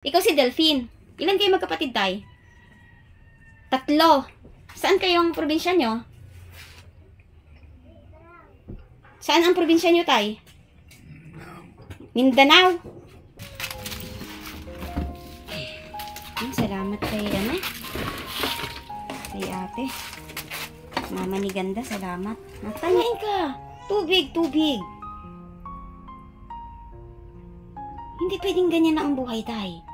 Ikaw si Delphine. Ilan kayo magkapatid, tay? 3. Saan kayong probinsya nyo? Saan ang probinsya nyo, tay? Mindanao. Salamat kay kay ate. Mama ni Ganda, salamat. Tanyain ka. Tubig. Hindi pwedeng ganyan na ang buhay, tay.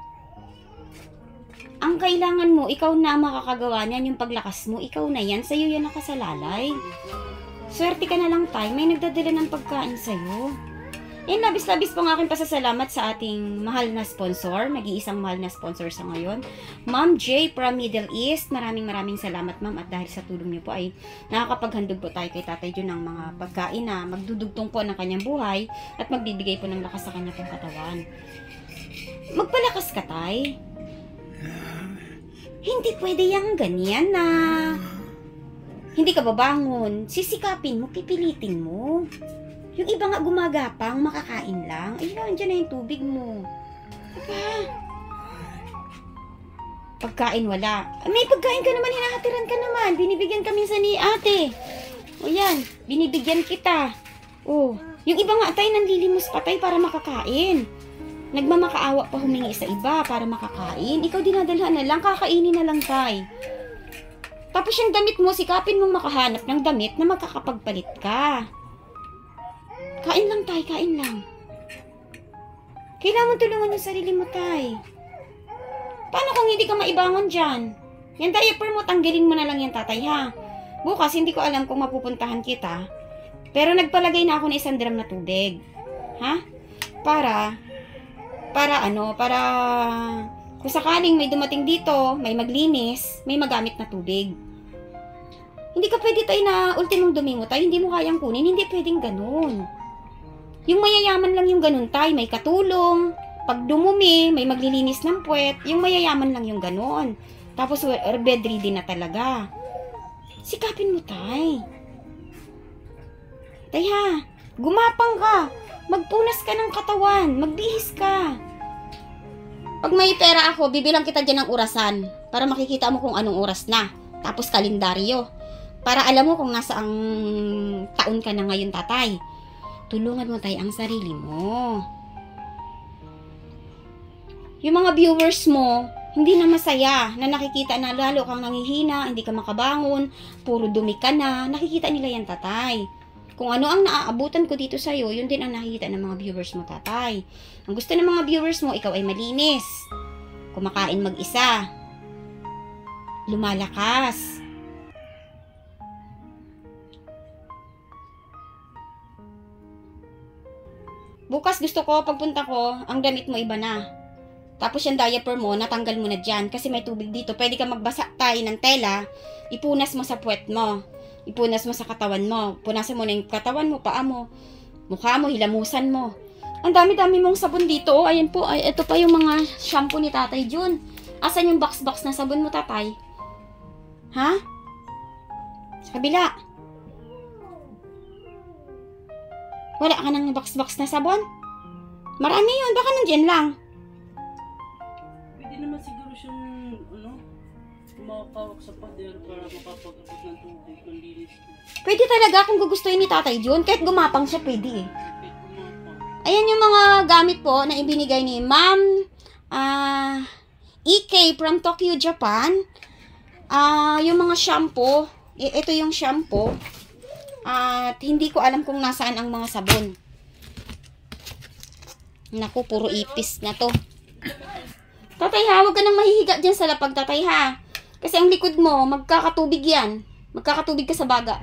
Ang kailangan mo, ikaw na makakagawa niyan, yung paglakas mo, ikaw na yan, sa'yo yan nakasalalay. Swerte ka na lang, tay, may nagdadala ng pagkain sa'yo. Labis-labis po ang aking pasasalamat sa ating mahal na sponsor, nag-iisang mahal na sponsor sa ngayon, Ma'am J from Middle East. Maraming salamat, ma'am, at dahil sa tulong niyo po ay nakakapaghandog po tayo kay Tatay Jun ng mga pagkain na magdudugtong po ng kanyang buhay at magbibigay po ng lakas sa kanya pong katawan. Magpalakas ka, tay. Hindi pwede yung ganyan na hindi ka babangon, sisikapin mo, pipilitin mo. Yung iba nga gumagapang, makakain lang. Ayun, dyan na yung tubig mo. Diba? Pagkain wala. May pagkain ka naman, hinahatiran ka naman. Binibigyan ka minsan ni ate. O yan, binibigyan kita. O, yung iba nga tay, nanlilimos pa tay para makakain. Nagmamakaawa pa humingi sa iba para makakain. Ikaw dinadalhan na lang, kakainin na lang tay. Tapos yung damit mo, sikapin mong makahanap ng damit na magkakapagpalit ka. Kain lang, tay. Kain lang. Kailangan tulungan yung sarili mo, tay. Paano kung hindi ka maibangon dyan? Yan diaper mo, tanggalin mo na lang yan, tatay, ha? Bukas, hindi ko alam kung mapupuntahan kita. Pero nagpalagay na ako ng 1 drum na tubig. Ha? Para kung sakaling may dumating dito, may maglinis, may magamit na tubig. Hindi ka pwede, tay, na ultimong dumi mo, tay. Hindi mo kayang kunin. Hindi pwedeng ganun. Yung mayayaman lang yung ganun, tay, may katulong. Pag dumumi, may maglilinis ng puwet. Yung mayayaman lang yung ganun. Tapos bedridden na talaga. Sikapin mo, tay. Tay, ha? Gumapang ka. Magpunas ka ng katawan. Magbihis ka. Pag may pera ako, bibilang kita dyan ng orasan. Para makikita mo kung anong oras na. Tapos kalendaryo. Para alam mo kung nasaang taon ka na ngayon, tatay. Tulungan mo, tay, ang sarili mo. Yung mga viewers mo, hindi na masaya, na nakikita na lalo kang nangihina, hindi ka makabangon, puro dumi ka na, nakikita nila yan, tatay. Kung ano ang naaabutan ko dito sa'yo, yun din ang nakikita ng mga viewers mo, tatay. Ang gusto ng mga viewers mo, ikaw ay malinis, kumakain mag-isa, lumalakas. Bukas gusto ko, pagpunta ko, ang damit mo iba na. Tapos yung diaper mo, natanggal mo na dyan. Kasi may tubig dito. Pwede ka magbasa tayo ng tela. Ipunas mo sa puwet mo. Ipunas mo sa katawan mo. Punasan mo na yung katawan mo, paa mo, mukha mo, hilamusan mo. Ang dami-dami mong sabon dito. Oh, ayan po. Ay, ito pa yung mga shampoo ni Tatay Jun. Asan yung box-box na sabon mo, tatay? Ha? Sa kabila. Wala ka nang box-box na sabon? Marami yun. Baka nandyan lang. Pwede naman siguro siyang, makakawak sa pader para makapag-abot ng tubig, ng linis ko. Pwede talaga kung gugustuhin ni Tatay Jun. Kahit gumapang siya, pwede eh. Ayan yung mga gamit po na ibinigay ni Ma'am EK from Tokyo, Japan. Yung mga shampoo. Ito yung shampoo. At hindi ko alam kung nasaan ang mga sabon. Naku, puro ipis na to. Tatay, ha, huwag ka nang mahihiga dyan sa lapag, tatay, ha. Kasi ang likod mo, magkakatubig yan. Magkakatubig ka sa baga.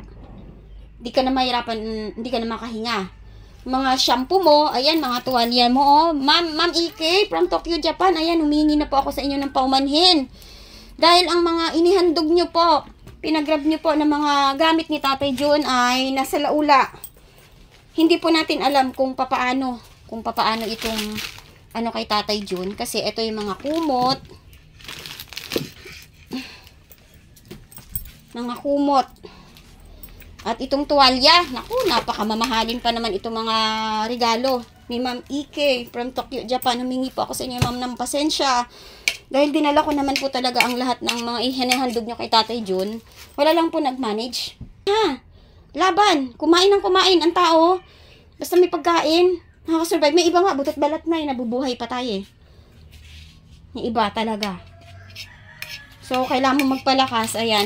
Hindi ka na mahirapan, hindi ka na makahinga. Mga shampoo mo, ayan, mga tuwalya mo, oh. Ma'am EK from Tokyo, Japan. Ayan, humingi na po ako sa inyo ng paumanhin. Dahil ang mga inihandog nyo po, pinagrab nyo po ng mga gamit ni Tatay Jun ay nasa laula. Hindi po natin alam kung papaano itong kay Tatay Jun. Kasi ito yung mga kumot. Mga kumot. At itong tuwalya, naku, napakamamahalin pa naman itong mga regalo ni Ma'am Ike from Tokyo, Japan. Humingi po ako sa inyo, Ma'am, ng pasensya. Dahil dinala ko naman po talaga ang lahat ng mga ihinahandog nyo kay Tatay Jun. Wala lang po nag-manage. Ha? Laban. Kumain ng kumain ang tao. Basta may pagkain. Nakakasurvive. May iba nga, butot balat na nabubuhay pa tayo eh. Yung iba talaga. So, kailangan mo magpalakas. Ayan.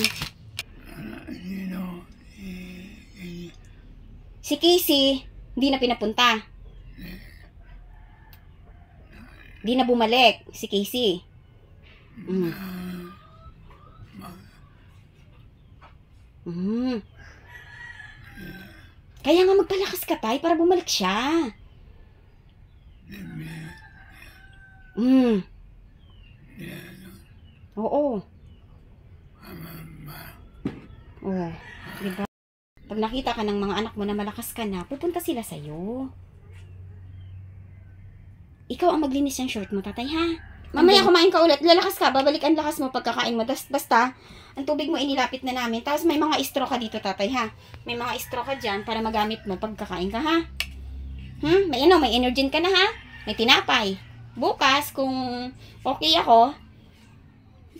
Si Casey, hindi na pinapunta. Hindi na bumalik si Casey. Kaya nga magpalakas ka, Tay, para bumalik siya. Oo. Oo. Diba? Pag nakita ka ng mga anak mo na malakas ka na, pupunta sila sa'yo. Ikaw ang maglinis ng short mo, Tatay, ha? Mamaya kumain ka ulit, lalakas ka, babalik ang lakas mo pagkakain mo. Basta, ang tubig mo inilapit na namin. Tapos may mga straw ka dito, Tatay, ha? May mga straw ka dyan para magamit mo pagkakain ka, ha? May energy ka na, ha? May tinapay. Bukas, kung okay ako,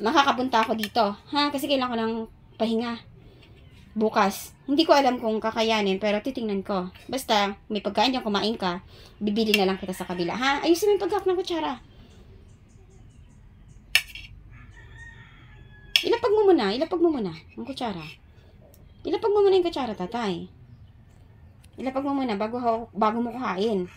makakapunta ako dito, ha? Kasi kailangan ko ng pahinga. Bukas. Hindi ko alam kung kakayanin, pero titingnan ko. Basta, may pagkain dyan, kumain ka, bibili na lang kita sa kabila, ha? Ayusin mo yung paghawak ng kutsara. Ilapag mo muna ang kutsara. Ilapag mo muna yung kutsara, Tatay. Ilapag mo muna bago mo kuhain.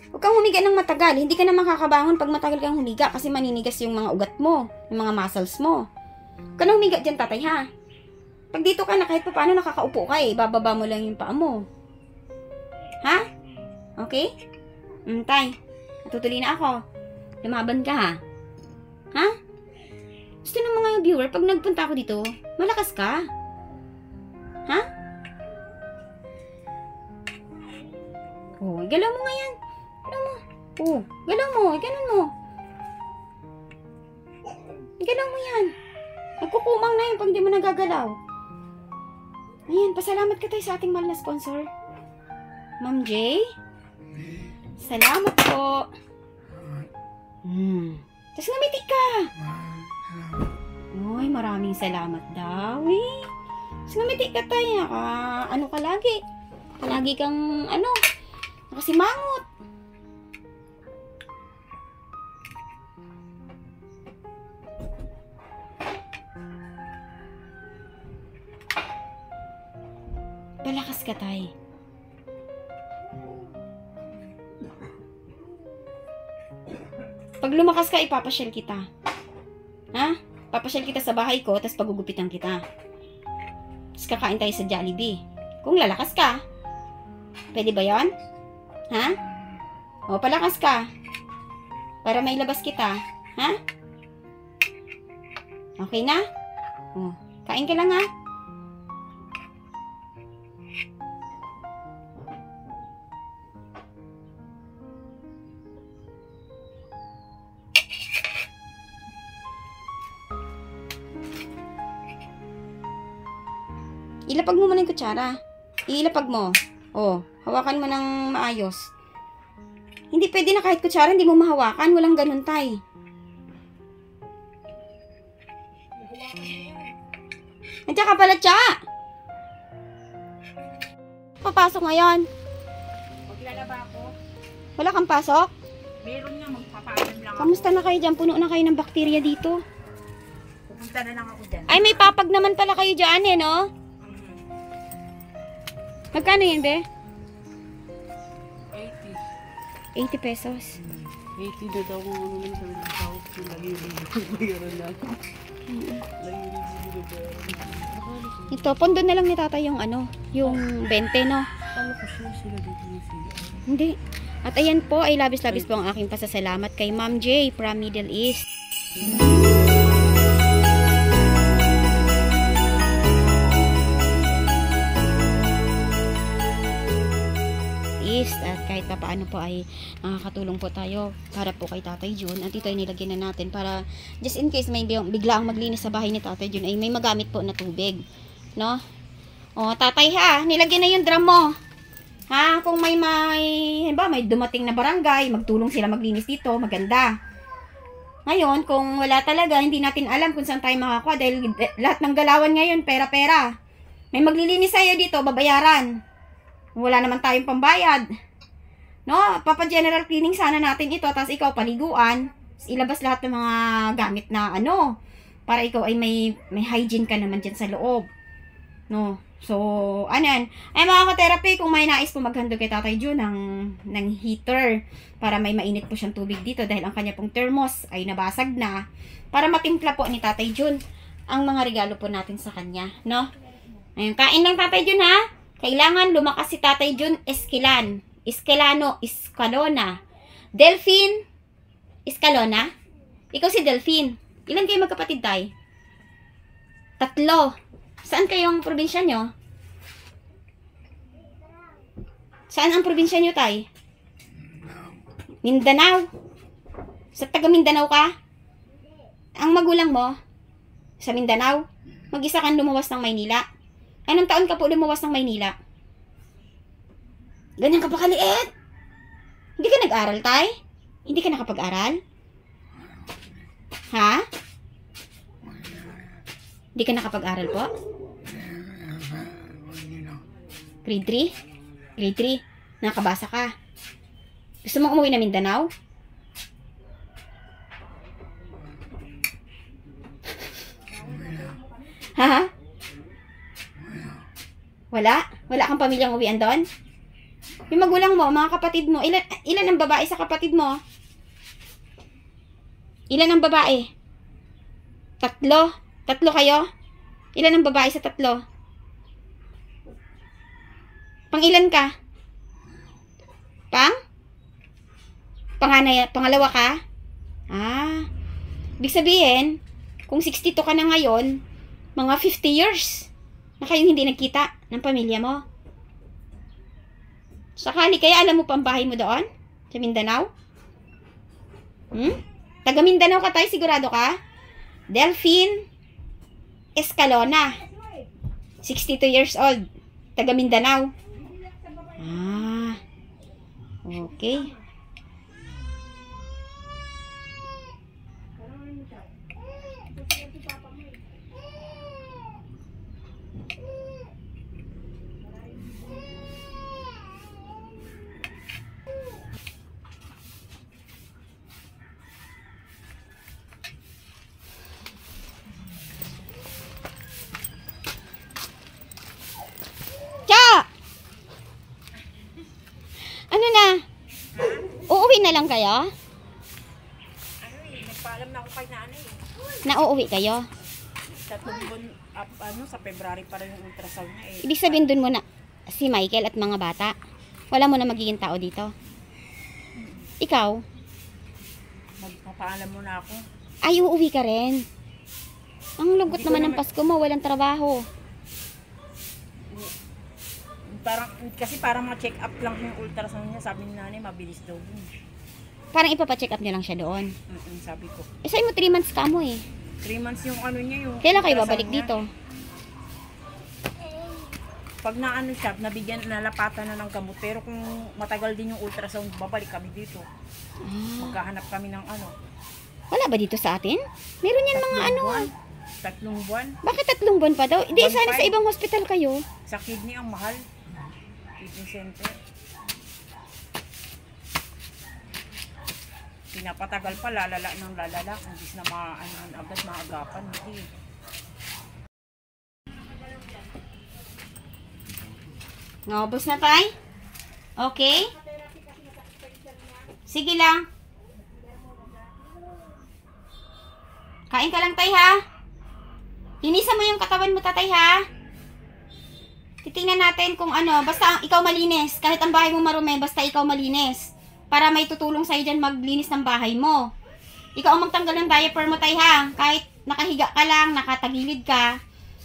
Huwag kang humiga ng matagal. Hindi ka na makakabangon pag matagal kang humiga kasi maninigas yung mga ugat mo, yung mga muscles mo. Huwag ka na humiga dyan, Tatay, ha? Pag dito ka na, kahit pa paano nakakaupo ka eh, bababa mo lang yung paa mo. Ha? Okay? Tay, natutuloy na ako. Lumaban ka, ha? Ha? Gusto ng mga viewer, pag nagpunta ako dito, malakas ka. Ha? Oh, galaw mo nga yan. Galaw mo. Oh, galaw mo. Ganun mo. Galaw mo yan. Nagkukumang na yun pag di mo nagagalaw. Ayan, pasalamat ka tayo sa ating mahal na sponsor. Ma'am J. Salamat po. Tapos ngumiti ka. Uy, maraming salamat daw eh. Tapos ngumiti ka tayo. Ano ka lagi? Palagi kang nakasimangot. Palakas ka, Tay. Pag lumakas ka, ipapasyal kita. Ha? Papasyal kita sa bahay ko, tapos pagugupitan kita. Tapos kakain tayo sa Jollibee. Kung lalakas ka. Pwede ba yon? Ha? O, palakas ka. Para may labas kita. Ha? Okay na? O, kain ka lang, ha? Ilapag mo muna yung kutsara. Ilapag mo. O, hawakan mo ng maayos. Hindi pwede na kahit kutsara, hindi mo mahawakan. Walang ganun, Tay. Nandiyan ka pala, Tsa! Papasok ngayon. Maglalaba ako. Wala kang pasok? Meron nga, magpapaalam lang ako. Kamusta na kayo dyan? Puno na kayo ng bakterya dito. Pupunta na lang ako dyan. Ay, may papag naman pala kayo dyan, eh, no? Magkano yun, be? 80. 80 pesos. 80 na daw kung ano lang sabi ng tao. Lagi yung bayaran na ako. Lagi yung binabayaran. Ito, pondo na lang ni tata yung yung 20, no? Paano ko sila dito yung sila? Hindi. At ayan po, ay labis-labis po ang aking pasasalamat kay Ma'am J from Middle East. At kay kahit pa paano po ay nakakatulong po tayo para po kay Tatay Jun. At ito ay nilagyan na natin para just in case may bigla ang maglinis sa bahay ni Tatay Jun ay may magamit po na tubig. No? O, Tatay ha, nilagyan na yung drum mo. Ha, kung may dumating na barangay, magtulong sila maglinis dito, maganda. Ngayon, kung wala talaga, hindi natin alam kung saan tayo makakuha dahil lahat ng galawan ngayon, pera-pera. May maglilinis sa'yo dito, babayaran. Wala naman tayong pambayad. No, papa-general cleaning sana natin ito, tapos ikaw paliguan, ilabas lahat ng mga gamit na para ikaw ay may hygiene ka naman dyan sa loob. No, so, anan. Ay mga ka-therapy, kung may nais po maghandog kay Tatay Jun ng heater para may mainit po siyang tubig dito dahil ang kanya pong thermos ay nabasag na para matimpla po ni Tatay Jun ang mga regalo po natin sa kanya, no? Ayun, kain lang Tatay Jun ha. Kailangan lumakas si Tatay Jun Escalona. Delphine Escalona. Ikaw si Delphine. Ilan kayo magkapatid, Tay? 3. Saan kayong probinsya nyo? Saan ang probinsya nyo, Tay? Mindanao. Sa taga Mindanao ka? Ang magulang mo? Sa Mindanao? Mag-isa kang lumuwas ng Maynila. Anong taon ka po lumuwas ng Maynila? Ganyan ka pa kaliit? Hindi ka nag-aral, Tay? Hindi ka nakapag-aral? Ha? Hindi ka nakapag-aral po? Grade 3? Grade 3? Nakabasa ka? Gusto mo umuwi na Mindanao? Ha? Wala? Wala kang pamilyang uwian doon? Yung magulang mo, mga kapatid mo, ilan ang babae sa kapatid mo? Ilan ang babae? 3? 3 kayo? Ilan ang babae sa 3? Pang-ilan ka? Pangalawa ka? Ibig sabihin, kung 62 ka na ngayon, mga 50 years na kayong hindi nagkita ng pamilya mo. Sakali, kaya alam mo pa ang bahay mo doon? Sa Mindanao? Taga Mindanao ka, Tay? Sigurado ka? Delphine Escalona. 62 years old. Taga Mindanao. Okay. Ano na? Uuwi na lang kayo? Nagpaalam na ako kay nanay. Nauuwi kayo? Sa tumbon, sa February pa rin yung ultrasound niya eh. Ibig sabihin dun mo na si Michael at mga bata. Wala mo na magiging tao dito. Ikaw? Magpapaalam mo na ako. Ay, uuwi ka rin. Ang lugot naman ng Pasko mo, walang trabaho. Kasi parang ma-check up lang yung ultrasound niya. Sabi ni nanay, mabilis daw. Parang ipapacheck up niya lang siya doon. Sabi ko. Sa'yo mo 3 months ka mo eh. 3 months yung ano niya yung... Kailan kayo babalik dito? Pag naano siya, nalapatan na ng gamot. Pero kung matagal din yung ultrasound, babalik kami dito. Maghahanap kami ng ano. Wala ba dito sa atin? Meron yan mga ano. 3 buwan. Bakit 3 buwan pa daw? Hindi, sana sa ibang hospital kayo. Sa kidney ang mahal. Kidney center. Pinapatagal pa, lalala ng lalala. Kung di na agad maagapan. Hindi. Naubos na tayo? Okay? Sige lang. Kain ka lang, Tay, ha? Linisan mo yung katawan mo, Tatay, ha? Titingnan natin kung ano. Basta ikaw malinis. Kahit ang bahay mo marumi, basta ikaw malinis. Para may tutulong sa'yo dyan maglinis ng bahay mo. Ikaw ang magtanggal ng diaper mo, Tay, ha? Kahit nakahiga ka lang, nakatagilid ka,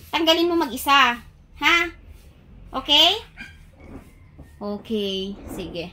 tanggalin mo mag-isa. Ha? Okay? Okay. Sige.